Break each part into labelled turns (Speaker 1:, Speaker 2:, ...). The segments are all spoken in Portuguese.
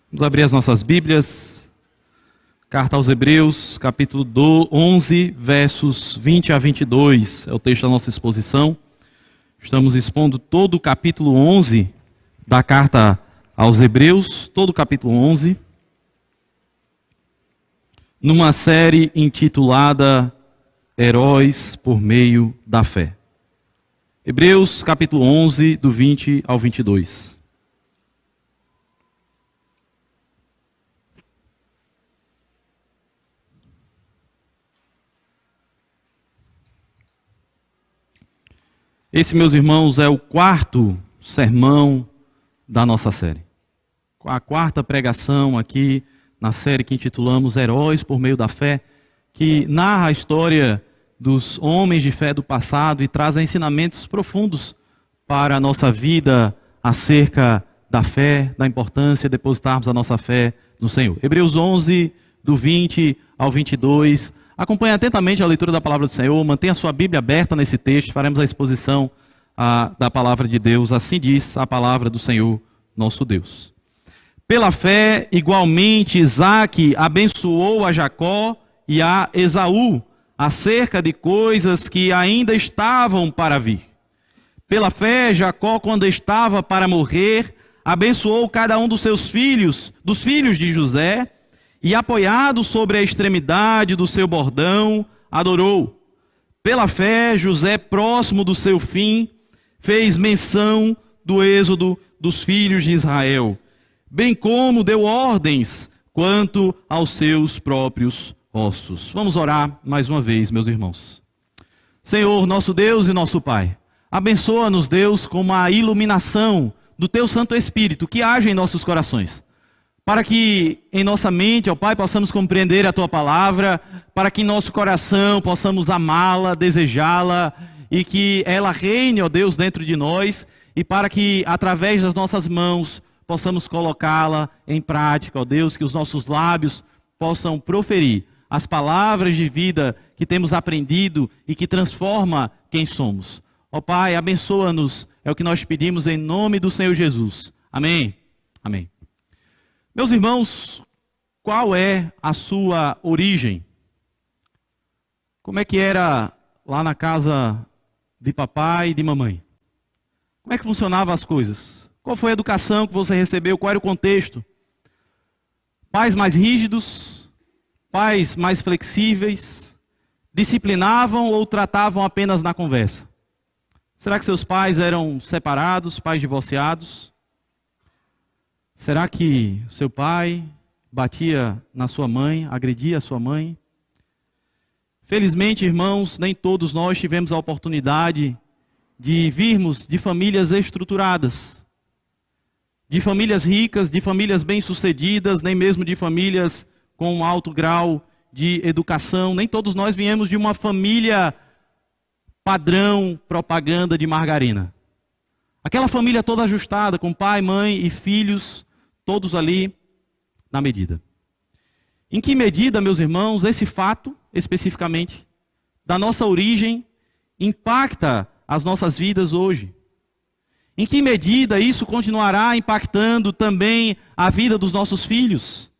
Speaker 1: Vamos abrir as nossas Bíblias. Carta aos Hebreus, capítulo 11, versos 20 a 22. É o texto da nossa exposição. Estamos expondo todo o capítulo 11 da carta aos Hebreus, todo o capítulo 11, numa série intitulada Heróis por meio da fé. Hebreus, capítulo 11, do 20 ao 22. Esse, meus irmãos, é o quarto sermão da nossa série. A quarta pregação aqui na série que intitulamos Heróis por meio da fé, que narra a história dos homens de fé do passado e traz ensinamentos profundos para a nossa vida acerca da fé, da importância de depositarmos a nossa fé no Senhor. Hebreus 11, do 20 ao 22. Acompanhe atentamente a leitura da palavra do Senhor, mantenha a sua Bíblia aberta nesse texto, faremos a exposição da palavra de Deus. Assim diz a palavra do Senhor, nosso Deus. Pela fé, igualmente, Isaque abençoou a Jacó e a Esaú, acerca de coisas que ainda estavam para vir. Pela fé, Jacó, quando estava para morrer, abençoou cada um dos seus filhos, dos filhos de José, e apoiado sobre a extremidade do seu bordão, adorou. Pela fé, José, próximo do seu fim, fez menção do êxodo dos filhos de Israel, bem como deu ordens quanto aos seus próprios ossos. Vamos orar mais uma vez, meus irmãos. Senhor, nosso Deus e nosso Pai, abençoa-nos, Deus, com a iluminação do Teu Santo Espírito que age em nossos corações, para que em nossa mente, ó Pai, possamos compreender a Tua palavra, para que em nosso coração possamos amá-la, desejá-la, e que ela reine, ó Deus, dentro de nós, e para que através das nossas mãos possamos colocá-la em prática, ó Deus, que os nossos lábios possam proferir as palavras de vida que temos aprendido e que transforma quem somos. Ó Pai, abençoa-nos, é o que nós pedimos em nome do Senhor Jesus. Amém. Amém. Meus irmãos, qual é a sua origem? Como é que era lá na casa de papai e de mamãe? Como é que funcionavam as coisas? Qual foi a educação que você recebeu? Qual era o contexto? Pais mais rígidos? Pais mais flexíveis? Disciplinavam ou tratavam apenas na conversa? Será que seus pais eram separados, pais divorciados? Será que seu pai batia na sua mãe, agredia a sua mãe? Felizmente, irmãos, nem todos nós tivemos a oportunidade de virmos de famílias estruturadas, de famílias ricas, de famílias bem-sucedidas, nem mesmo de famílias com um alto grau de educação. Nem todos nós viemos de uma família padrão propaganda de margarina. Aquela família toda ajustada, com pai, mãe e filhos, todos ali na medida. Em que medida, meus irmãos, esse fato, especificamente, da nossa origem, impacta as nossas vidas hoje? Em que medida isso continuará impactando também a vida dos nossos filhos?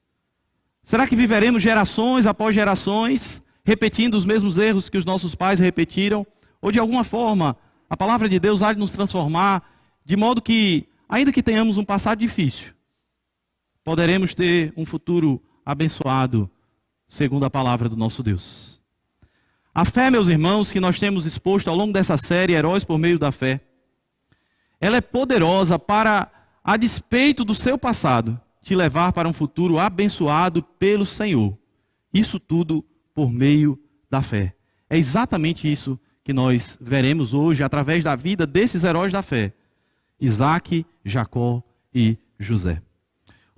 Speaker 1: Será que viveremos gerações após gerações, repetindo os mesmos erros que os nossos pais repetiram? Ou de alguma forma, a palavra de Deus há de nos transformar, de modo que, ainda que tenhamos um passado difícil, poderemos ter um futuro abençoado, segundo a palavra do nosso Deus. A fé, meus irmãos, que nós temos exposto ao longo dessa série, Heróis por meio da fé, ela é poderosa para, a despeito do seu passado, te levar para um futuro abençoado pelo Senhor. Isso tudo por meio da fé. É exatamente isso que nós veremos hoje, através da vida desses heróis da fé. Isaque, Jacó e José.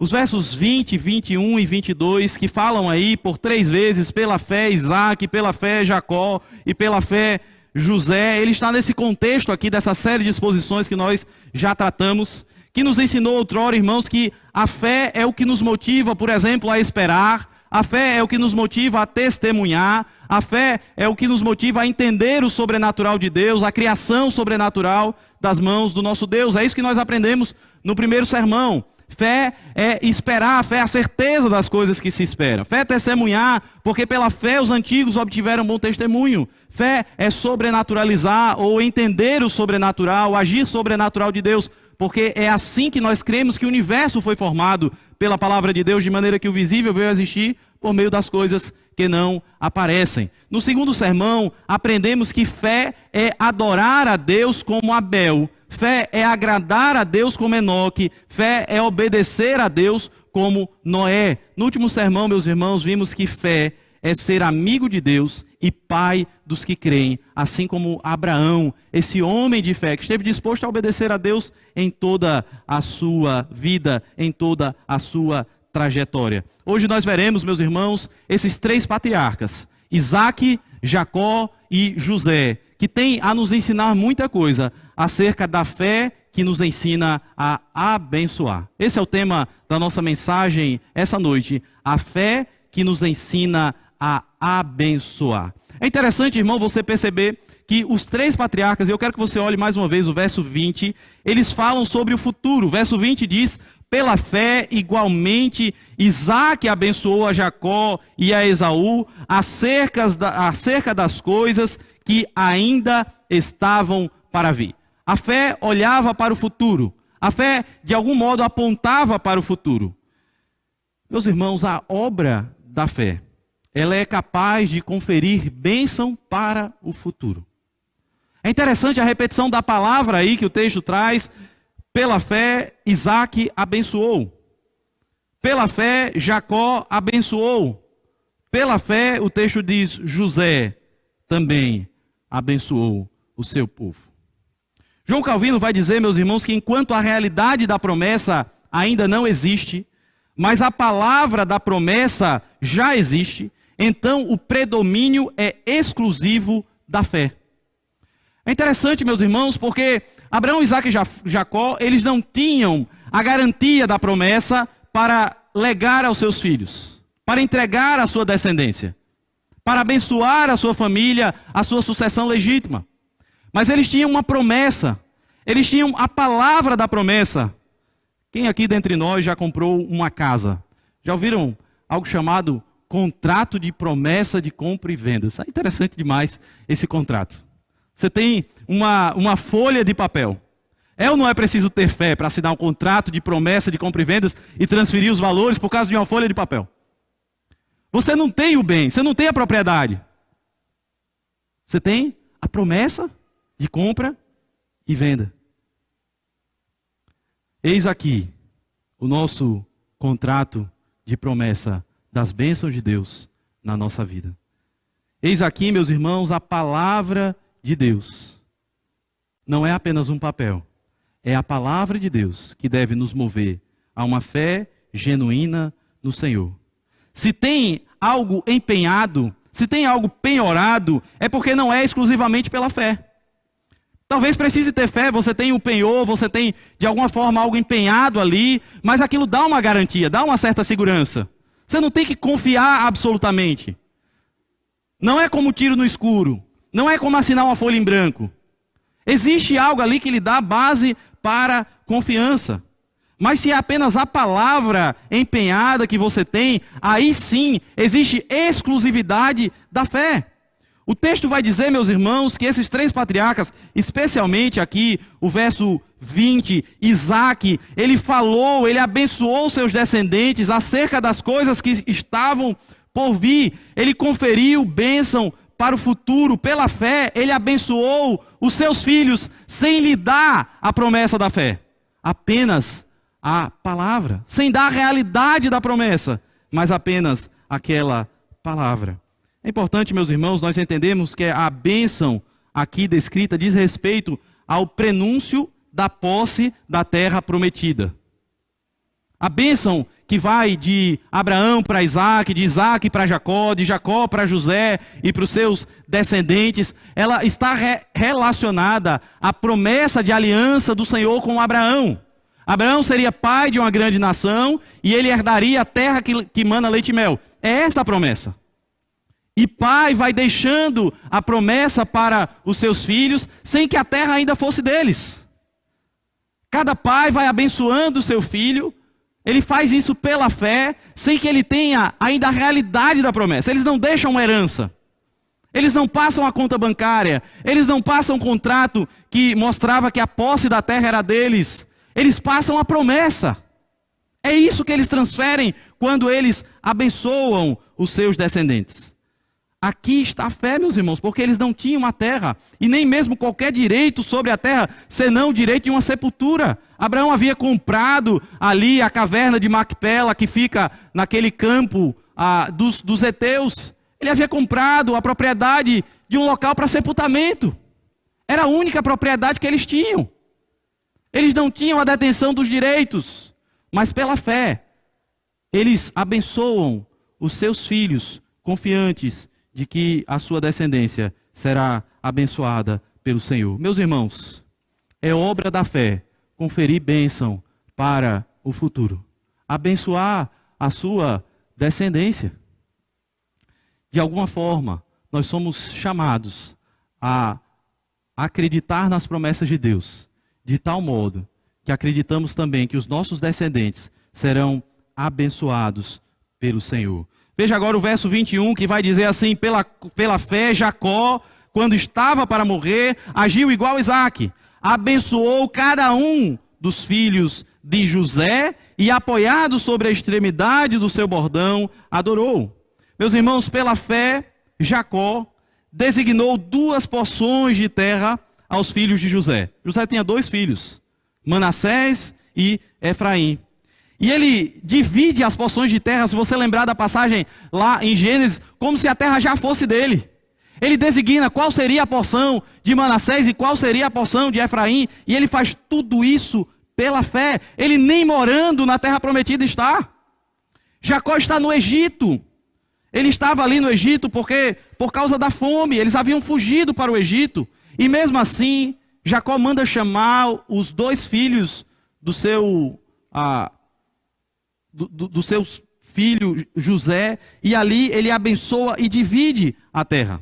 Speaker 1: Os versos 20, 21 e 22, que falam aí por 3 vezes, pela fé Isaque, pela fé Jacó e pela fé José, ele está nesse contexto aqui dessa série de exposições que nós já tratamos, que nos ensinou outrora, irmãos, que a fé é o que nos motiva, por exemplo, a esperar, a fé é o que nos motiva a testemunhar, a fé é o que nos motiva a entender o sobrenatural de Deus, a criação sobrenatural das mãos do nosso Deus. É isso que nós aprendemos no primeiro sermão. Fé é esperar, fé é a certeza das coisas que se esperam. Fé é testemunhar, porque pela fé os antigos obtiveram bom testemunho. Fé é sobrenaturalizar ou entender o sobrenatural, agir sobrenatural de Deus, porque é assim que nós cremos que o universo foi formado pela palavra de Deus, de maneira que o visível veio a existir por meio das coisas que não aparecem. No segundo sermão, aprendemos que fé é adorar a Deus como Abel, fé é agradar a Deus como Enoque, fé é obedecer a Deus como Noé. No último sermão, meus irmãos, vimos que fé é ser amigo de Deus e pai dos que creem, assim como Abraão, esse homem de fé que esteve disposto a obedecer a Deus em toda a sua vida, em toda a sua trajetória. Hoje nós veremos, meus irmãos, esses três patriarcas, Isaque, Jacó e José, que têm a nos ensinar muita coisa acerca da fé que nos ensina a abençoar. Esse é o tema da nossa mensagem essa noite, a fé que nos ensina a abençoar. É interessante, irmão, você perceber que os três patriarcas, e eu quero que você olhe mais uma vez o verso 20, eles falam sobre o futuro. O verso 20 diz: pela fé, igualmente, Isaque abençoou a Jacó e a Esaú acerca das coisas que ainda estavam para vir. A fé olhava para o futuro. A fé, de algum modo, apontava para o futuro. Meus irmãos, a obra da fé, ela é capaz de conferir bênção para o futuro. É interessante a repetição da palavra aí que o texto traz. Pela fé, Isaque abençoou. Pela fé, Jacó abençoou. Pela fé, o texto diz, José também abençoou o seu povo. João Calvino vai dizer, meus irmãos, que enquanto a realidade da promessa ainda não existe, mas a palavra da promessa já existe, então o predomínio é exclusivo da fé. É interessante, meus irmãos, porque Abraão, Isaque e Jacó, eles não tinham a garantia da promessa para legar aos seus filhos, para entregar à sua descendência, para abençoar a sua família, a sua sucessão legítima. Mas eles tinham uma promessa, eles tinham a palavra da promessa. Quem aqui dentre nós já comprou uma casa? Já ouviram algo chamado contrato de promessa de compra e venda? É interessante demais esse contrato. Você tem uma folha de papel. É ou não é preciso ter fé para assinar um contrato de promessa de compra e vendas e transferir os valores por causa de uma folha de papel? Você não tem o bem, você não tem a propriedade. Você tem a promessa de compra e venda. Eis aqui o nosso contrato de promessa das bênçãos de Deus na nossa vida. Eis aqui, meus irmãos, a palavra de Deus. Não é apenas um papel, é a palavra de Deus que deve nos mover a uma fé genuína no Senhor. Se tem algo empenhado, se tem algo penhorado, é porque não é exclusivamente pela fé. Talvez precise ter fé, você tem o penhor, você tem de alguma forma algo empenhado ali, mas aquilo dá uma garantia, dá uma certa segurança. Você não tem que confiar absolutamente. Não é como tiro no escuro, não é como assinar uma folha em branco. Existe algo ali que lhe dá base para confiança. Mas se é apenas a palavra empenhada que você tem, aí sim existe exclusividade da fé. O texto vai dizer, meus irmãos, que esses três patriarcas, especialmente aqui, o verso 20, Isaque, ele abençoou seus descendentes acerca das coisas que estavam por vir. Ele conferiu bênção para o futuro. Pela fé, ele abençoou os seus filhos sem lhe dar a promessa da fé. Apenas a palavra, sem dar a realidade da promessa, mas apenas aquela palavra. É importante, meus irmãos, nós entendemos que a bênção aqui descrita diz respeito ao prenúncio da posse da terra prometida. A bênção que vai de Abraão para Isaque, de Isaque para Jacó, de Jacó para José e para os seus descendentes, ela está relacionada à promessa de aliança do Senhor com Abraão. Abraão seria pai de uma grande nação e ele herdaria a terra que mana leite e mel. É essa a promessa. E pai vai deixando a promessa para os seus filhos, sem que a terra ainda fosse deles. Cada pai vai abençoando o seu filho, Ele faz isso pela fé, sem que ele tenha ainda a realidade da promessa. Eles não deixam uma herança. Eles não passam a conta bancária. Eles não passam um contrato que mostrava que a posse da terra era deles. Eles passam a promessa. É isso que eles transferem quando eles abençoam os seus descendentes. Aqui está a fé, meus irmãos, porque eles não tinham a terra, e nem mesmo qualquer direito sobre a terra, senão o direito de uma sepultura. Abraão havia comprado ali a caverna de Macpela, que fica naquele campo dos heteus. Ele havia comprado a propriedade de um local para sepultamento. Era a única propriedade que eles tinham. Eles não tinham a detenção dos direitos, mas pela fé, eles abençoam os seus filhos, confiantes de que a sua descendência será abençoada pelo Senhor. Meus irmãos, é obra da fé conferir bênção para o futuro. Abençoar a sua descendência. De alguma forma, nós somos chamados a acreditar nas promessas de Deus, de tal modo que acreditamos também que os nossos descendentes serão abençoados pelo Senhor. Veja agora o verso 21, que vai dizer assim: pela fé, Jacó, quando estava para morrer, agiu igual Isaque. Abençoou cada um dos filhos de José e, apoiado sobre a extremidade do seu bordão, adorou. Meus irmãos, pela fé, Jacó designou 2 porções de terra aos filhos de José. José tinha 2 filhos, Manassés e Efraim. E ele divide as porções de terra, se você lembrar da passagem lá em Gênesis, como se a terra já fosse dele. Ele designa qual seria a porção de Manassés e qual seria a porção de Efraim, e ele faz tudo isso pela fé. Ele nem morando na terra prometida está. Jacó está no Egito. Ele estava ali no Egito porque, por causa da fome, eles haviam fugido para o Egito. E mesmo assim, Jacó manda chamar os 2 filhos do seu filho José, e ali ele abençoa e divide a terra.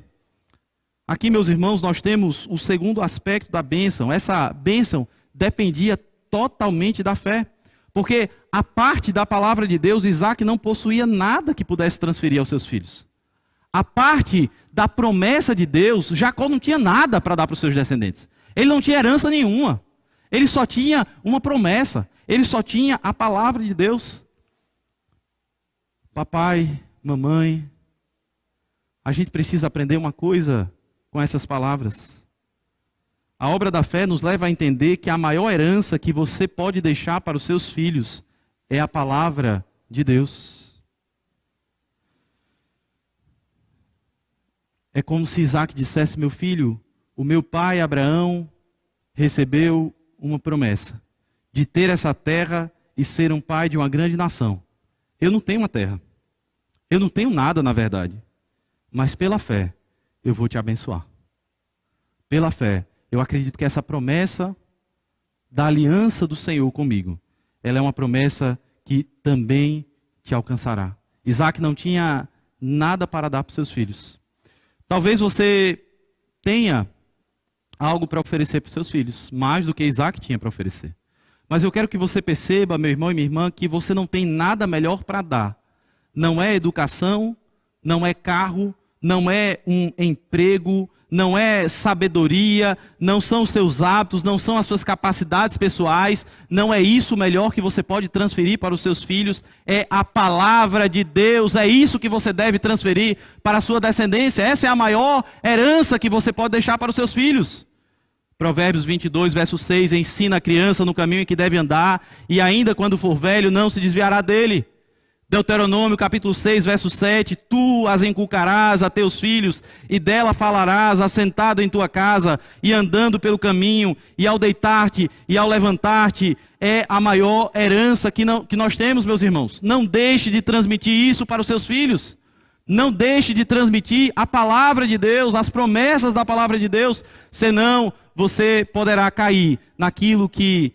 Speaker 1: Aqui, meus irmãos, nós temos o segundo aspecto da bênção. Essa bênção dependia totalmente da fé, porque a parte da palavra de Deus, Isaque não possuía nada que pudesse transferir aos seus filhos. A parte da promessa de Deus, Jacó não tinha nada para dar para os seus descendentes. Ele não tinha herança nenhuma. Ele só tinha uma promessa. Ele só tinha a palavra de Deus. Papai, mamãe, a gente precisa aprender uma coisa com essas palavras. A obra da fé nos leva a entender que a maior herança que você pode deixar para os seus filhos é a palavra de Deus. É como se Isaque dissesse: meu filho, o meu pai Abraão recebeu uma promessa de ter essa terra e ser um pai de uma grande nação. Eu não tenho uma terra. Eu não tenho nada, na verdade. Mas pela fé, eu vou te abençoar. Pela fé, eu acredito que essa promessa da aliança do Senhor comigo, ela é uma promessa que também te alcançará. Isaque não tinha nada para dar para os seus filhos. Talvez você tenha algo para oferecer para os seus filhos, mais do que Isaque tinha para oferecer. Mas eu quero que você perceba, meu irmão e minha irmã, que você não tem nada melhor para dar. Não é educação, não é carro, não é um emprego, não é sabedoria, não são os seus hábitos, não são as suas capacidades pessoais, não é isso o melhor que você pode transferir para os seus filhos, é a palavra de Deus, é isso que você deve transferir para a sua descendência. Essa é a maior herança que você pode deixar para os seus filhos. Provérbios 22, verso 6, ensina a criança no caminho em que deve andar, e ainda quando for velho não se desviará dele. Deuteronômio capítulo 6, verso 7, tu as inculcarás a teus filhos, e dela falarás assentado em tua casa, e andando pelo caminho, e ao deitar-te, e ao levantar-te. É a maior herança que nós temos, meus irmãos. Não deixe de transmitir isso para os seus filhos. Não deixe de transmitir a palavra de Deus, as promessas da palavra de Deus, senão você poderá cair naquilo que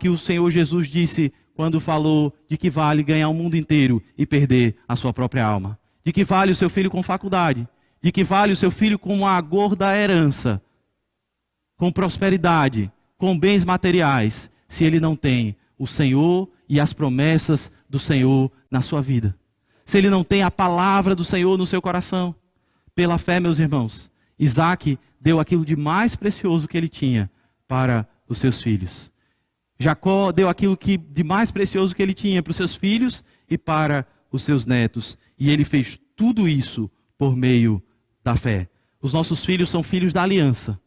Speaker 1: o Senhor Jesus disse quando falou de que vale ganhar o mundo inteiro e perder a sua própria alma. De que vale o seu filho com faculdade. De que vale o seu filho com uma gorda herança. Com prosperidade. Com bens materiais. Se ele não tem o Senhor e as promessas do Senhor na sua vida. Se ele não tem a palavra do Senhor no seu coração. Pela fé, meus irmãos, Isaac deu aquilo de mais precioso que ele tinha para os seus filhos. Jacó deu aquilo de mais precioso que ele tinha para os seus filhos e para os seus netos. E ele fez tudo isso por meio da fé. Os nossos filhos são filhos da aliança.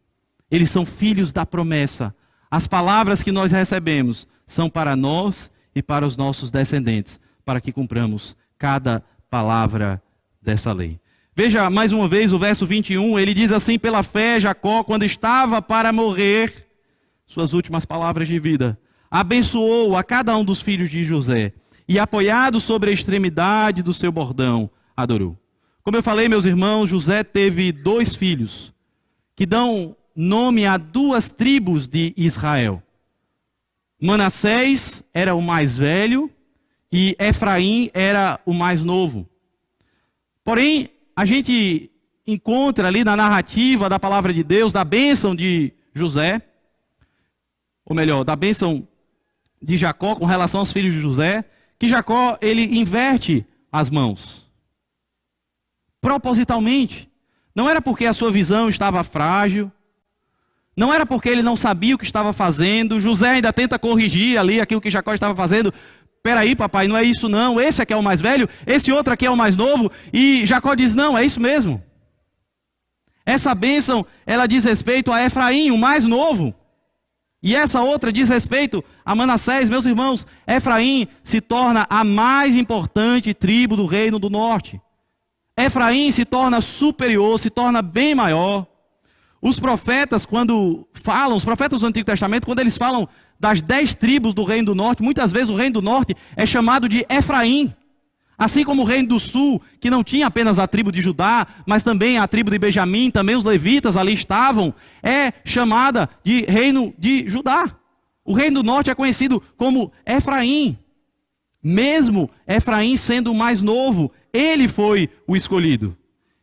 Speaker 1: Eles são filhos da promessa. As palavras que nós recebemos são para nós e para os nossos descendentes, para que cumpramos cada palavra dessa lei. Veja mais uma vez o verso 21, ele diz assim: pela fé Jacó, quando estava para morrer, suas últimas palavras de vida, abençoou a cada um dos filhos de José, e apoiado sobre a extremidade do seu bordão, adorou. Como eu falei, meus irmãos, José teve 2 filhos, que dão nome a 2 tribos de Israel. Manassés era o mais velho, e Efraim era o mais novo. Porém, a gente encontra ali na narrativa da palavra de Deus, da bênção de José, ou melhor, da bênção de Jacó com relação aos filhos de José, que Jacó, ele inverte as mãos. Propositalmente. Não era porque a sua visão estava frágil, não era porque ele não sabia o que estava fazendo. José ainda tenta corrigir ali aquilo que Jacó estava fazendo. Peraí, papai, não é isso não, esse aqui é o mais velho, esse outro aqui é o mais novo, e Jacó diz, não, é isso mesmo. Essa bênção, ela diz respeito a Efraim, o mais novo, e essa outra diz respeito a Manassés. Meus irmãos, Efraim se torna a mais importante tribo do reino do norte. Efraim se torna superior, se torna bem maior. Os profetas, quando falam, os profetas do Antigo Testamento, quando eles falam das 10 tribos do Reino do Norte, muitas vezes o Reino do Norte é chamado de Efraim. Assim como o Reino do Sul, que não tinha apenas a tribo de Judá, mas também a tribo de Benjamim, também os levitas ali estavam, é chamada de Reino de Judá. O Reino do Norte é conhecido como Efraim. Mesmo Efraim sendo o mais novo, ele foi o escolhido.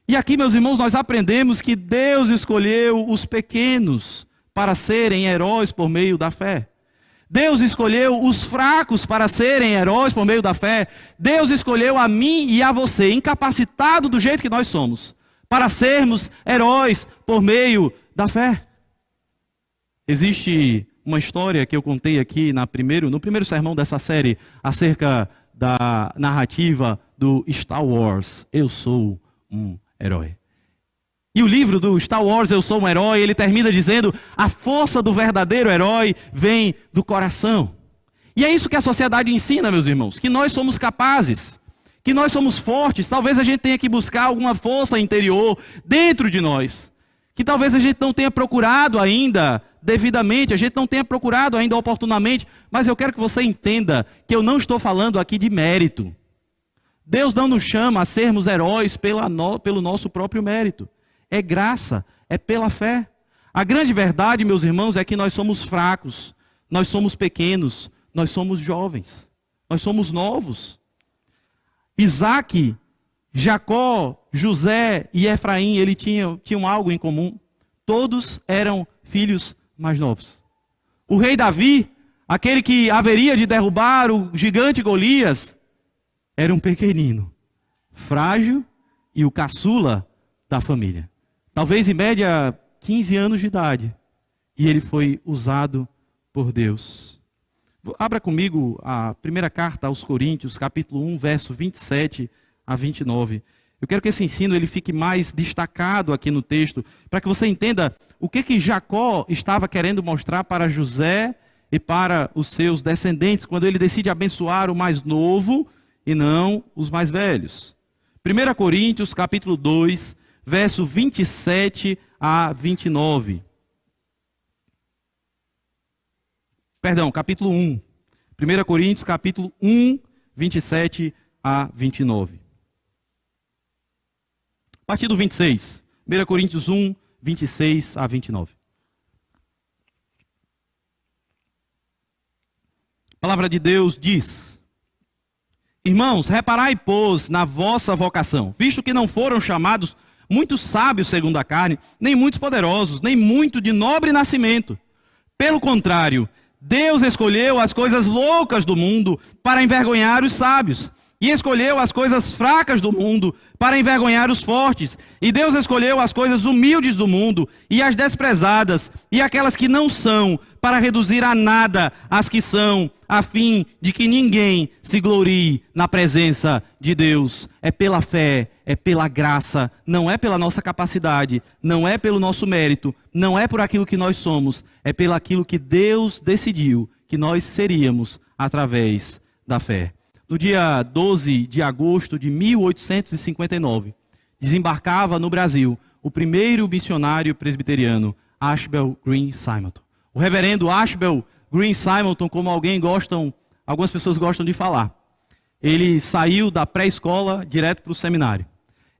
Speaker 1: E aqui, meus irmãos, nós aprendemos que Deus escolheu os pequenos para serem heróis por meio da fé. Deus escolheu os fracos para serem heróis por meio da fé. Deus escolheu a mim e a você, incapacitado do jeito que nós somos, para sermos heróis por meio da fé. Existe uma história que eu contei aqui no primeiro sermão dessa série, acerca da narrativa do Star Wars, Eu Sou um Herói. E o livro do Star Wars, Eu Sou um Herói, ele termina dizendo: a força do verdadeiro herói vem do coração. E é isso que a sociedade ensina, meus irmãos, que nós somos capazes, que nós somos fortes. Talvez a gente tenha que buscar alguma força interior dentro de nós, que talvez a gente não tenha procurado ainda devidamente, a gente não tenha procurado ainda oportunamente, mas eu quero que você entenda que eu não estou falando aqui de mérito. Deus não nos chama a sermos heróis pelo nosso próprio mérito. É graça, é pela fé. A grande verdade, meus irmãos, é que nós somos fracos, nós somos pequenos, nós somos jovens, nós somos novos. Isaac, Jacó, José e Efraim, eles tinham algo em comum. Todos eram filhos mais novos. O rei Davi, aquele que haveria de derrubar o gigante Golias, era um pequenino, frágil e o caçula da família. Talvez em média 15 anos de idade. E ele foi usado por Deus. Abra comigo a primeira carta aos Coríntios, capítulo 1, verso 27 a 29. Eu quero que esse ensino ele fique mais destacado aqui no texto, para que você entenda o que Jacó estava querendo mostrar para José e para os seus descendentes, quando ele decide abençoar o mais novo e não os mais velhos. 1 Coríntios, capítulo 2, verso 27 a 29. Perdão, capítulo 1. 1 Coríntios, capítulo 1, 27 a 29. A partir do 26. 1 Coríntios 1, 26 a 29. A palavra de Deus diz: irmãos, reparai, pois, na vossa vocação, visto que não foram chamados muitos sábios segundo a carne, nem muitos poderosos, nem muito de nobre nascimento. Pelo contrário, Deus escolheu as coisas loucas do mundo para envergonhar os sábios. E escolheu as coisas fracas do mundo para envergonhar os fortes. E Deus escolheu as coisas humildes do mundo e as desprezadas e aquelas que não são, para reduzir a nada as que são, a fim de que ninguém se glorie na presença de Deus. É pela fé, é pela graça, não é pela nossa capacidade, não é pelo nosso mérito, não é por aquilo que nós somos, é pelo aquilo que Deus decidiu que nós seríamos através da fé. No dia 12 de agosto de 1859, desembarcava no Brasil o primeiro missionário presbiteriano, Ashbel Green Simonton. O reverendo Ashbel Green Simonton, como algumas pessoas gostam de falar, ele saiu da pré-escola direto para o seminário.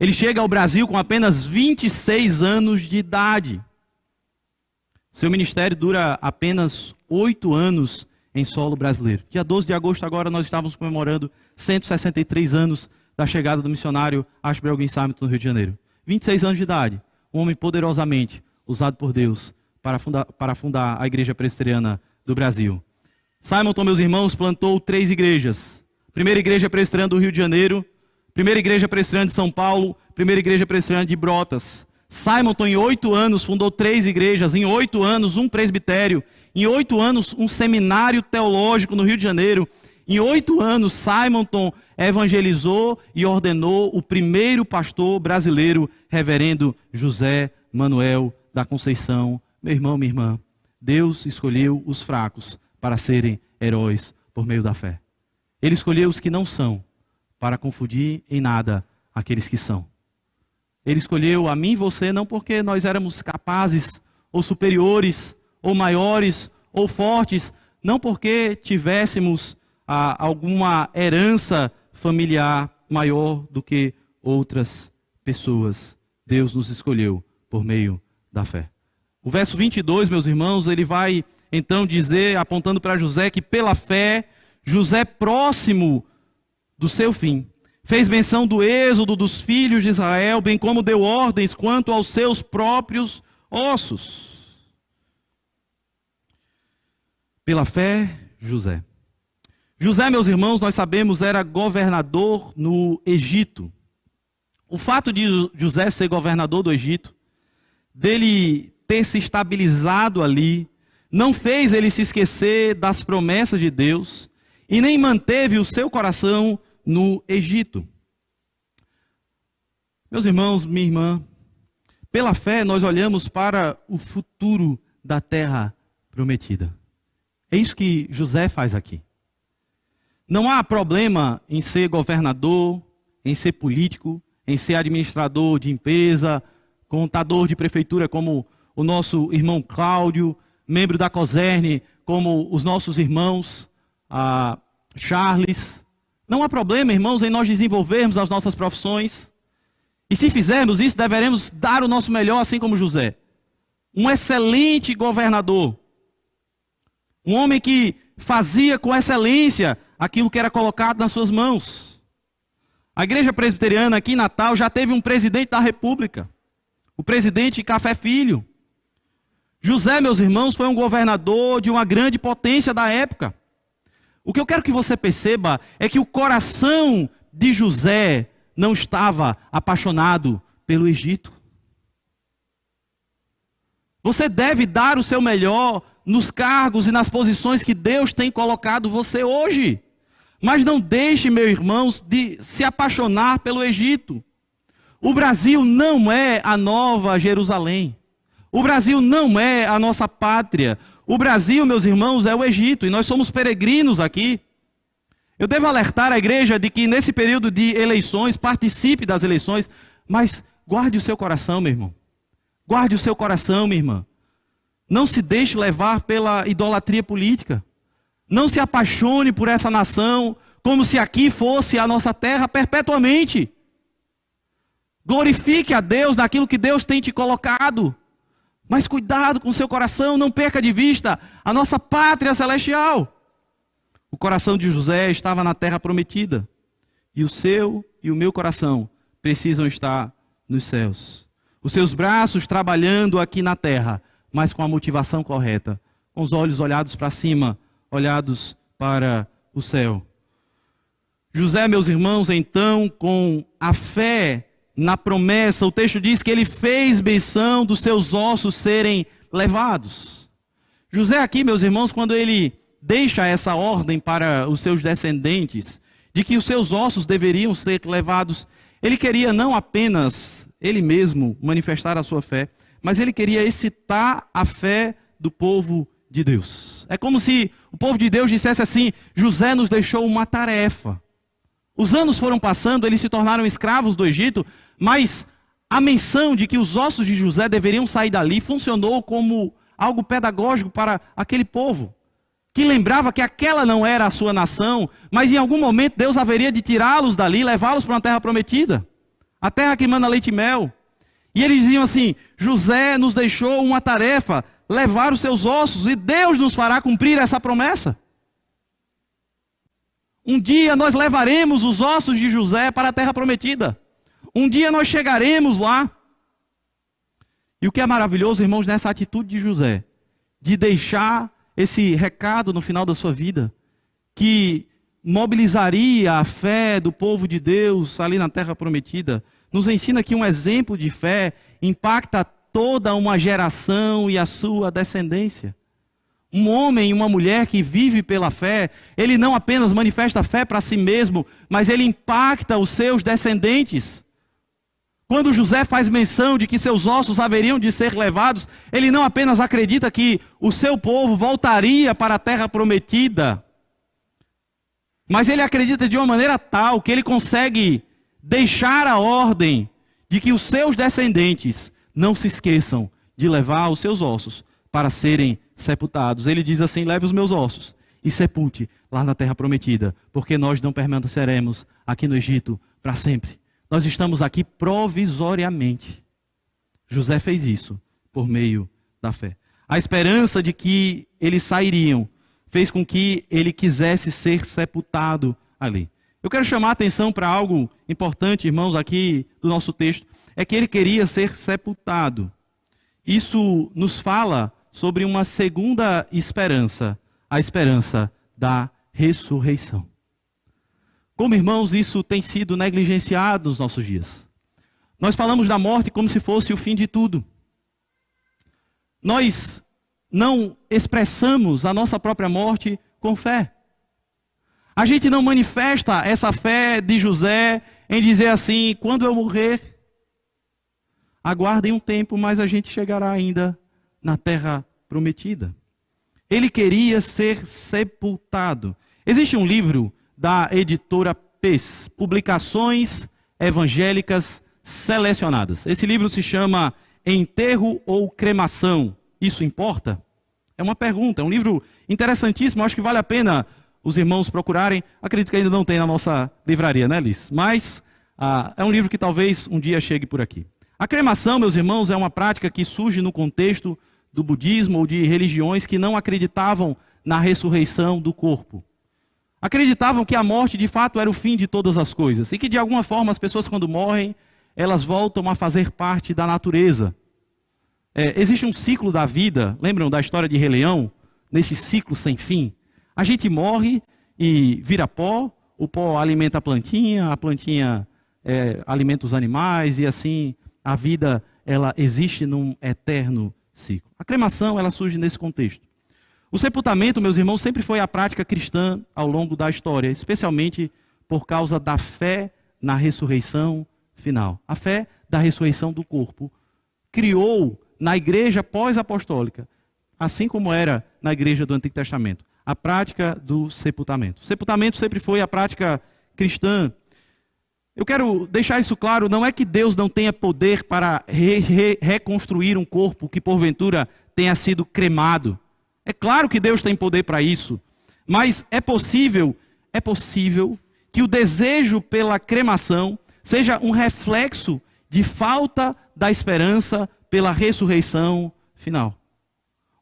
Speaker 1: Ele chega ao Brasil com apenas 26 anos de idade. Seu ministério dura apenas 8 anos em solo brasileiro. Dia 12 de agosto agora nós estávamos comemorando 163 anos da chegada do missionário Ashbel Green Simonton no Rio de Janeiro. 26 anos de idade, um homem poderosamente usado por Deus para fundar a Igreja Presbiteriana do Brasil. Simonton, meus irmãos, plantou 3 igrejas. Primeira Igreja Presbiteriana do Rio de Janeiro, Primeira Igreja Presbiteriana de São Paulo, Primeira Igreja Presbiteriana de Brotas. Simonton, em 8 anos, fundou 3 igrejas, em 8 anos, um presbitério, em 8 anos, um seminário teológico no Rio de Janeiro. Em 8 anos, Simonton evangelizou e ordenou o primeiro pastor brasileiro, reverendo José Manuel da Conceição. Meu irmão, minha irmã, Deus escolheu os fracos para serem heróis por meio da fé. Ele escolheu os que não são, para confundir em nada aqueles que são. Ele escolheu a mim e você não porque nós éramos capazes, ou superiores, ou maiores, ou fortes, não porque tivéssemos alguma herança familiar maior do que outras pessoas. Deus nos escolheu por meio da fé. O verso 22, meus irmãos, ele vai então dizer, apontando para José, que pela fé, José, próximo do seu fim, fez menção do êxodo dos filhos de Israel, bem como deu ordens quanto aos seus próprios ossos. Pela fé, José. José, meus irmãos, nós sabemos, era governador no Egito. O fato de José ser governador do Egito, dele ter se estabilizado ali, não fez ele se esquecer das promessas de Deus e nem manteve o seu coração no Egito. Meus irmãos, minha irmã, pela fé nós olhamos para o futuro da terra prometida. É isso que José faz aqui. Não há problema em ser governador, em ser político, em ser administrador de empresa, contador de prefeitura como o nosso irmão Cláudio, membro da COSERN como os nossos irmãos Charles. Não há problema, irmãos, em nós desenvolvermos as nossas profissões. E se fizermos isso, deveremos dar o nosso melhor, assim como José. Um excelente governador. Um homem que fazia com excelência aquilo que era colocado nas suas mãos. A Igreja Presbiteriana aqui em Natal já teve um presidente da República. O presidente Café Filho. José, meus irmãos, foi um governador de uma grande potência da época. O que eu quero que você perceba é que o coração de José não estava apaixonado pelo Egito. Você deve dar o seu melhor nos cargos e nas posições que Deus tem colocado você hoje. Mas não deixe, meus irmãos, de se apaixonar pelo Egito. O Brasil não é a nova Jerusalém. O Brasil não é a nossa pátria. O Brasil, meus irmãos, é o Egito. E nós somos peregrinos aqui. Eu devo alertar a igreja de que nesse período de eleições, participe das eleições, mas guarde o seu coração, meu irmão. Guarde o seu coração, minha irmã. Não se deixe levar pela idolatria política. Não se apaixone por essa nação como se aqui fosse a nossa terra perpetuamente. Glorifique a Deus naquilo que Deus tem te colocado. Mas cuidado com o seu coração, não perca de vista a nossa pátria celestial. O coração de José estava na terra prometida. E o seu e o meu coração precisam estar nos céus. Os seus braços trabalhando aqui na terra, mas com a motivação correta. com os olhos olhados para cima, olhados para o céu. José, meus irmãos, então, com a fé na promessa, o texto diz que ele fez menção dos seus ossos serem levados. José aqui, meus irmãos, quando ele deixa essa ordem para os seus descendentes, de que os seus ossos deveriam ser levados, ele queria não apenas ele mesmo manifestar a sua fé, mas ele queria excitar a fé do povo de Deus. É como se o povo de Deus dissesse assim: José nos deixou uma tarefa. Os anos foram passando, eles se tornaram escravos do Egito, mas a menção de que os ossos de José deveriam sair dali funcionou como algo pedagógico para aquele povo, que lembrava que aquela não era a sua nação, mas em algum momento Deus haveria de tirá-los dali e levá-los para uma terra prometida, a terra que emana leite e mel. E eles diziam assim: José nos deixou uma tarefa, levar os seus ossos, e Deus nos fará cumprir essa promessa. Um dia nós levaremos os ossos de José para a terra prometida. Um dia nós chegaremos lá. E o que é maravilhoso, irmãos, nessa atitude de José, de deixar esse recado no final da sua vida, que mobilizaria a fé do povo de Deus ali na terra prometida, nos ensina que um exemplo de fé impacta toda uma geração e a sua descendência. Um homem e uma mulher que vive pela fé, ele não apenas manifesta fé para si mesmo, mas ele impacta os seus descendentes. Quando José faz menção de que seus ossos haveriam de ser levados, ele não apenas acredita que o seu povo voltaria para a terra prometida, mas ele acredita de uma maneira tal que ele consegue deixar a ordem de que os seus descendentes não se esqueçam de levar os seus ossos para serem sepultados. Ele diz assim: leve os meus ossos e sepulte lá na terra prometida, porque nós não permaneceremos aqui no Egito para sempre. Nós estamos aqui provisoriamente. José fez isso por meio da fé. A esperança de que eles sairiam fez com que ele quisesse ser sepultado ali. Eu quero chamar a atenção para algo importante, irmãos, aqui do nosso texto. É que ele queria ser sepultado. Isso nos fala sobre uma segunda esperança, a esperança da ressurreição. Como, irmãos, isso tem sido negligenciado nos nossos dias. Nós falamos da morte como se fosse o fim de tudo. Nós não expressamos a nossa própria morte com fé. A gente não manifesta essa fé de José em dizer assim: quando eu morrer, aguardem um tempo, mas a gente chegará ainda na terra prometida. Ele queria ser sepultado. Existe um livro da editora PES, Publicações Evangélicas Selecionadas. Esse livro se chama Enterro ou Cremação? Isso importa? É uma pergunta, é um livro interessantíssimo, acho que vale a pena os irmãos procurarem. Acredito que ainda não tem na nossa livraria, né, Liz? Mas é um livro que talvez um dia chegue por aqui. A cremação, meus irmãos, é uma prática que surge no contexto do budismo ou de religiões que não acreditavam na ressurreição do corpo. Acreditavam que a morte de fato era o fim de todas as coisas e que de alguma forma as pessoas quando morrem, elas voltam a fazer parte da natureza. Existe um ciclo da vida, lembram da história de Rei Leão? Nesse ciclo sem fim. A gente morre e vira pó, o pó alimenta a plantinha alimenta os animais e assim a vida ela existe num eterno ciclo. A cremação ela surge nesse contexto. O sepultamento, meus irmãos, sempre foi a prática cristã ao longo da história, especialmente por causa da fé na ressurreição final. A fé da ressurreição do corpo criou na igreja pós-apostólica, assim como era na igreja do Antigo Testamento, a prática do sepultamento. O sepultamento sempre foi a prática cristã. Eu quero deixar isso claro, não é que Deus não tenha poder para reconstruir um corpo que porventura tenha sido cremado. É claro que Deus tem poder para isso, mas é possível que o desejo pela cremação seja um reflexo de falta da esperança pela ressurreição final.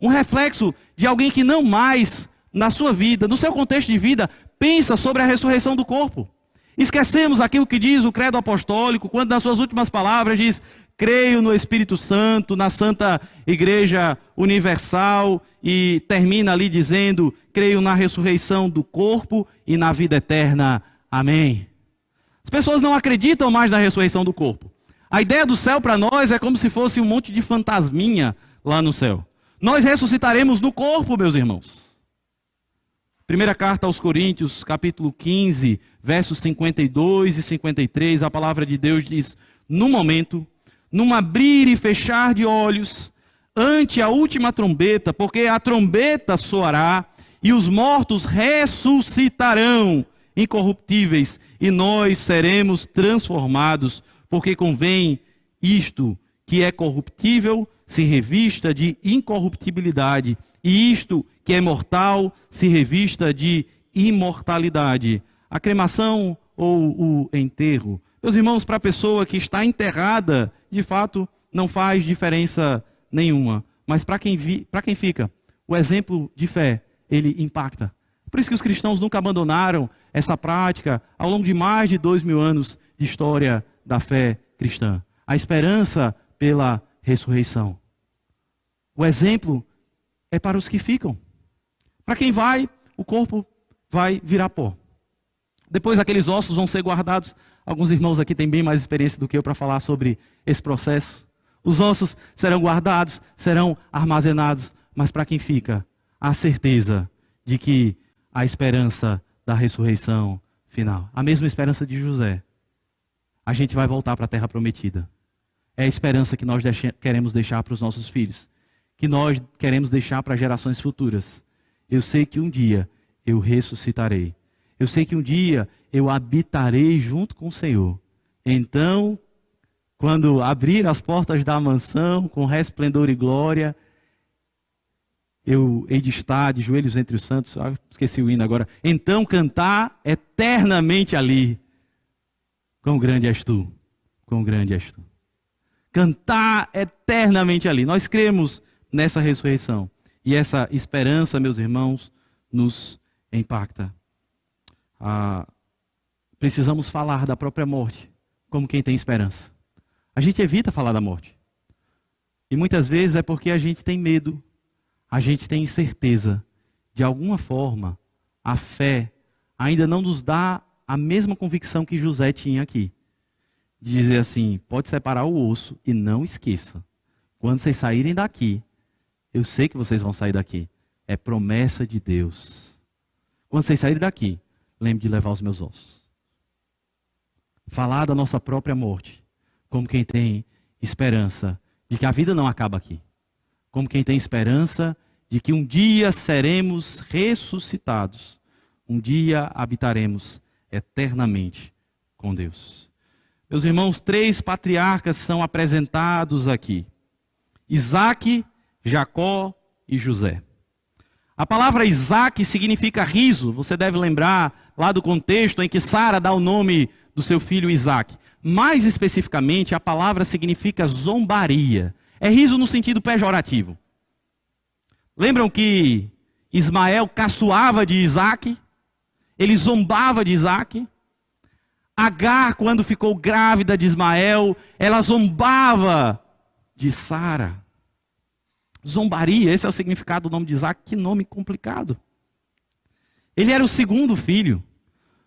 Speaker 1: Um reflexo de alguém que não mais, na sua vida, no seu contexto de vida, pensa sobre a ressurreição do corpo. Esquecemos aquilo que diz o credo apostólico, quando nas suas últimas palavras diz: creio no Espírito Santo, na Santa Igreja Universal, e termina ali dizendo: creio na ressurreição do corpo e na vida eterna. Amém. As pessoas não acreditam mais na ressurreição do corpo. A ideia do céu para nós é como se fosse um monte de fantasminha lá no céu. Nós ressuscitaremos no corpo, meus irmãos. Primeira carta aos Coríntios, capítulo 15, versos 52 e 53, a palavra de Deus diz: no momento, num abrir e fechar de olhos, ante a última trombeta, porque a trombeta soará, e os mortos ressuscitarão incorruptíveis, e nós seremos transformados, porque convém isto que é corruptível se revista de incorruptibilidade, e isto que é mortal se revista de imortalidade. A cremação ou o enterro, meus irmãos, para a pessoa que está enterrada, de fato, não faz diferença nenhuma. Mas para quem fica, o exemplo de fé, ele impacta. Por isso que os cristãos nunca abandonaram essa prática ao longo de mais de 2000 anos de história da fé cristã. A esperança pela ressurreição. O exemplo é para os que ficam. Para quem vai, o corpo vai virar pó. Depois aqueles ossos vão ser guardados. Alguns irmãos aqui têm bem mais experiência do que eu para falar sobre esse processo. Os ossos serão guardados, serão armazenados. Mas para quem fica, a certeza de que a esperança da ressurreição final. A mesma esperança de José. A gente vai voltar para a terra prometida. É a esperança que nós queremos deixar para os nossos filhos. Que nós queremos deixar para gerações futuras. Eu sei que um dia eu ressuscitarei. Eu sei que um dia eu habitarei junto com o Senhor. Então, quando abrir as portas da mansão com resplendor e glória, eu hei de estar de joelhos entre os santos. Esqueci o hino agora. Então cantar eternamente ali. Quão grande és tu, quão grande és tu. Cantar eternamente ali. Nós cremos nessa ressurreição. E essa esperança, meus irmãos, nos impacta. Precisamos falar da própria morte como quem tem esperança. A gente evita falar da morte. E muitas vezes é porque a gente tem medo. A gente tem incerteza. De alguma forma, a fé ainda não nos dá a mesma convicção que José tinha aqui. De dizer assim: pode separar o osso e não esqueça. Quando vocês saírem daqui, eu sei que vocês vão sair daqui. É promessa de Deus. Quando vocês saírem daqui, lembre de levar os meus ossos. Falar da nossa própria morte, como quem tem esperança de que a vida não acaba aqui. Como quem tem esperança de que um dia seremos ressuscitados. Um dia habitaremos eternamente com Deus. Meus irmãos, 3 patriarcas são apresentados aqui: Isaque, Jacó e José. A palavra Isaque significa riso. Você deve lembrar lá do contexto em que Sara dá o nome do seu filho Isaque. Mais especificamente, a palavra significa zombaria. É riso no sentido pejorativo. Lembram que Ismael caçoava de Isaque? Ele zombava de Isaque? Agar, quando ficou grávida de Ismael, ela zombava de Sara. Zombaria, esse é o significado do nome de Isaque. Que nome complicado. Ele era o segundo filho.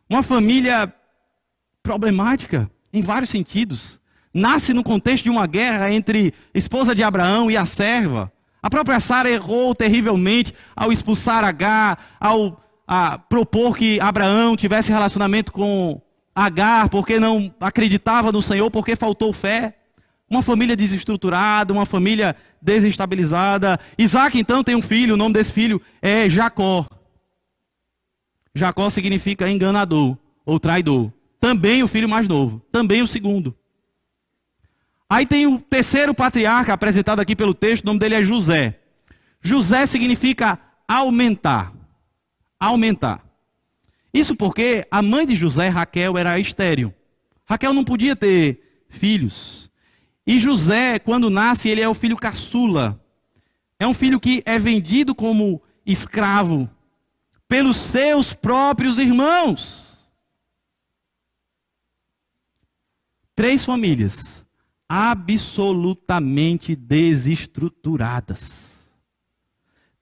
Speaker 1: Uma família problemática em vários sentidos. Nasce no contexto de uma guerra entre a esposa de Abraão e a serva. A própria Sara errou terrivelmente ao expulsar Agar, ao propor que Abraão tivesse relacionamento com Agar, porque não acreditava no Senhor, porque faltou fé. Uma família desestruturada, uma família desestabilizada. Isaque então tem um filho, o nome desse filho é Jacó. Jacó significa enganador ou traidor. Também o filho mais novo, também o segundo. Aí tem o terceiro patriarca apresentado aqui pelo texto, o nome dele é José. José significa aumentar. Aumentar. Isso porque a mãe de José, Raquel, era estéril. Raquel não podia ter filhos. E José, quando nasce, ele é o filho caçula. É um filho que é vendido como escravo pelos seus próprios irmãos. 3 famílias absolutamente desestruturadas.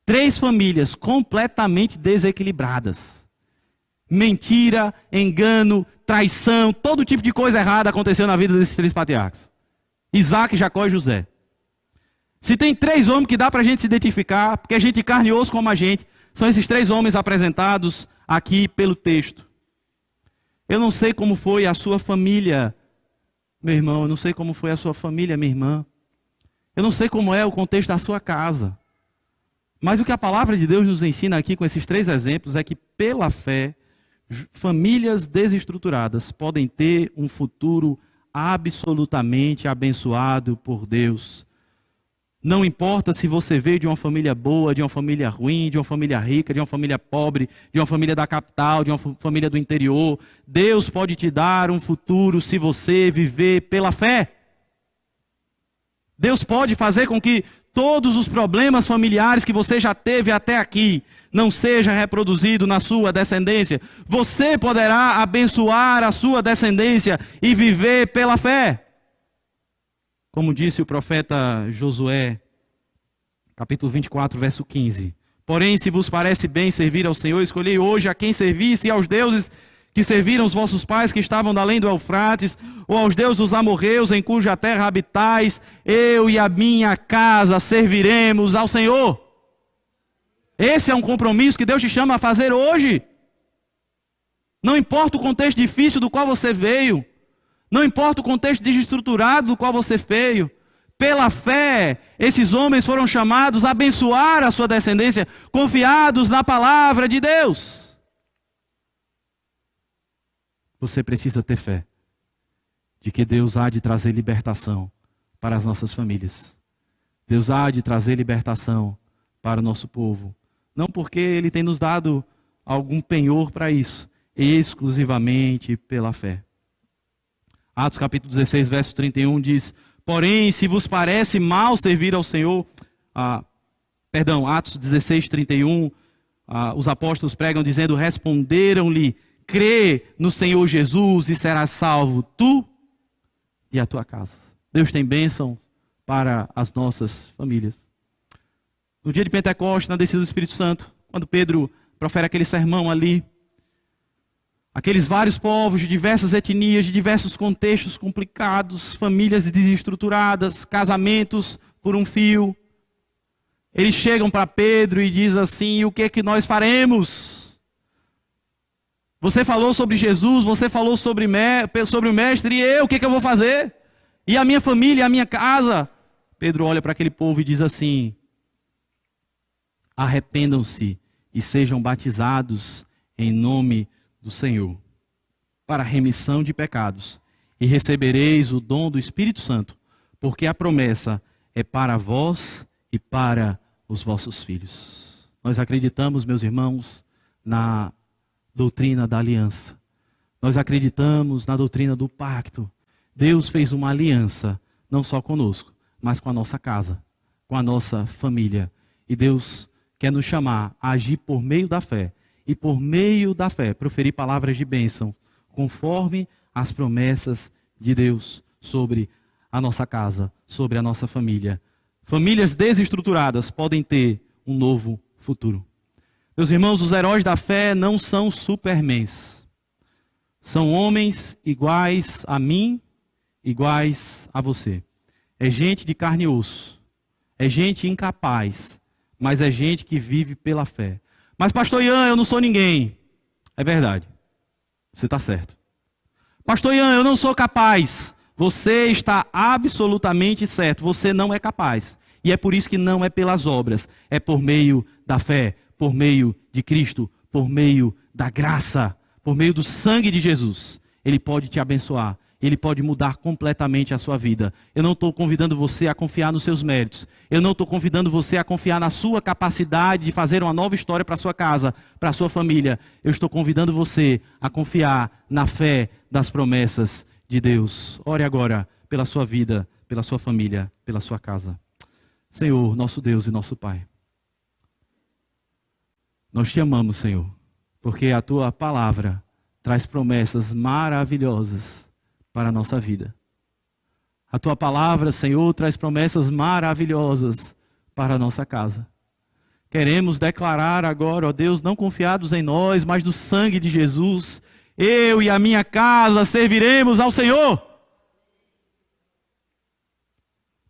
Speaker 1: 3 famílias completamente desequilibradas. Mentira, engano, traição, todo tipo de coisa errada aconteceu na vida desses 3 patriarcas. Isaac, Jacó e José. Se tem 3 homens que dá para a gente se identificar, porque a gente carne e osso como a gente, são esses 3 homens apresentados aqui pelo texto. Eu não sei como foi a sua família, meu irmão, eu não sei como foi a sua família, minha irmã. Eu não sei como é o contexto da sua casa. Mas o que a palavra de Deus nos ensina aqui com esses 3 exemplos é que pela fé, famílias desestruturadas podem ter um futuro absolutamente abençoado por Deus. Não importa se você veio de uma família boa, de uma família ruim, de uma família rica, de uma família pobre, de uma família da capital, de uma família do interior. Deus pode te dar um futuro se você viver pela fé. Deus pode fazer com que todos os problemas familiares que você já teve até aqui não seja reproduzido na sua descendência. Você poderá abençoar a sua descendência e viver pela fé. Como disse o profeta Josué, capítulo 24, verso 15. Porém, se vos parece bem servir ao Senhor, escolhei hoje a quem servisse e aos deuses que serviram os vossos pais que estavam da além do Eufrates, ou aos deuses dos amorreus em cuja terra habitais, eu e a minha casa serviremos ao Senhor. Esse é um compromisso que Deus te chama a fazer hoje. Não importa o contexto difícil do qual você veio, não importa o contexto desestruturado do qual você veio, pela fé, esses homens foram chamados a abençoar a sua descendência, confiados na palavra de Deus. Você precisa ter fé de que Deus há de trazer libertação para as nossas famílias. Deus há de trazer libertação para o nosso povo. Não porque Ele tem nos dado algum penhor para isso, exclusivamente pela fé. Atos capítulo 16, verso 31 diz: porém, se vos parece mal servir ao Senhor, Atos 16, 31, os apóstolos pregam dizendo, responderam-lhe, crê no Senhor Jesus e serás salvo, tu e a tua casa. Deus tem bênção para as nossas famílias. No dia de Pentecostes, na descida do Espírito Santo, quando Pedro profere aquele sermão ali, aqueles vários povos de diversas etnias, de diversos contextos complicados, famílias desestruturadas, casamentos por um fio. Eles chegam para Pedro e dizem assim, o que é que nós faremos? Você falou sobre Jesus, você falou sobre o Mestre, e eu, o que é que eu vou fazer? E a minha família, a minha casa? Pedro olha para aquele povo e diz assim, arrependam-se e sejam batizados em nome do Senhor, para a remissão de pecados, e recebereis o dom do Espírito Santo, porque a promessa é para vós e para os vossos filhos. Nós acreditamos, meus irmãos, na doutrina da aliança. Nós acreditamos na doutrina do pacto. Deus fez uma aliança, não só conosco, mas com a nossa casa, com a nossa família. E Deus quer nos chamar a agir por meio da fé. E por meio da fé, proferir palavras de bênção, conforme as promessas de Deus sobre a nossa casa, sobre a nossa família. Famílias desestruturadas podem ter um novo futuro. Meus irmãos, os heróis da fé não são supermans. São homens iguais a mim, iguais a você. É gente de carne e osso. É gente incapaz, mas é gente que vive pela fé. Mas pastor Ian, eu não sou ninguém. É verdade. Você está certo. Pastor Ian, eu não sou capaz. Você está absolutamente certo. Você não é capaz. E é por isso que não é pelas obras. É por meio da fé, por meio de Cristo, por meio da graça, por meio do sangue de Jesus. Ele pode te abençoar. Ele pode mudar completamente a sua vida. Eu não estou convidando você a confiar nos seus méritos. Eu não estou convidando você a confiar na sua capacidade de fazer uma nova história para a sua casa, para a sua família. Eu estou convidando você a confiar na fé das promessas de Deus. Ore agora pela sua vida, pela sua família, pela sua casa. Senhor, nosso Deus e nosso Pai, nós te amamos, Senhor, porque a tua palavra traz promessas maravilhosas para a nossa vida. A tua palavra, Senhor, traz promessas maravilhosas para a nossa casa. Queremos declarar agora, ó Deus, não confiados em nós, mas no sangue de Jesus, eu e a minha casa serviremos ao Senhor.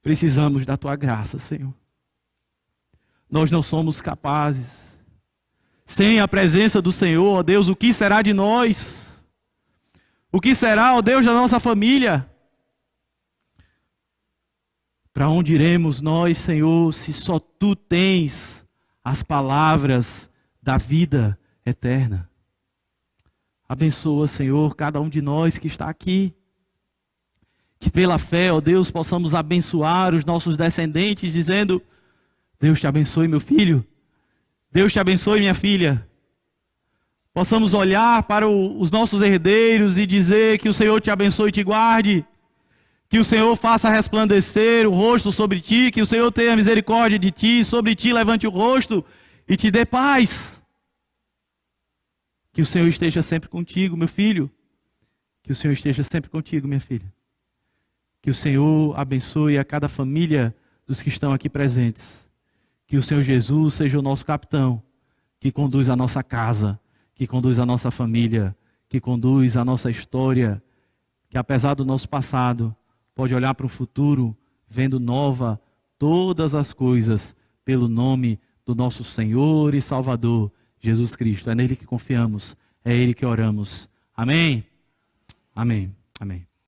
Speaker 1: Precisamos da tua graça, Senhor. Nós não somos capazes. Sem a presença do Senhor, ó Deus, o que será de nós? O que será, ó Deus, da nossa família? Para onde iremos nós, Senhor, se só tu tens as palavras da vida eterna? Abençoa, Senhor, cada um de nós que está aqui. Que pela fé, ó Deus, possamos abençoar os nossos descendentes, dizendo: Deus te abençoe, meu filho. Deus te abençoe, minha filha. Possamos olhar para os nossos herdeiros e dizer que o Senhor te abençoe e te guarde. Que o Senhor faça resplandecer o rosto sobre ti, que o Senhor tenha misericórdia de ti, sobre ti levante o rosto e te dê paz. Que o Senhor esteja sempre contigo, meu filho. Que o Senhor esteja sempre contigo, minha filha. Que o Senhor abençoe a cada família dos que estão aqui presentes. Que o Senhor Jesus seja o nosso capitão, que conduz a nossa casa, que conduz a nossa família, que conduz a nossa história, que apesar do nosso passado, pode olhar para o futuro, vendo nova todas as coisas, pelo nome do nosso Senhor e Salvador, Jesus Cristo. É nele que confiamos, é ele que oramos. Amém? Amém. Amém.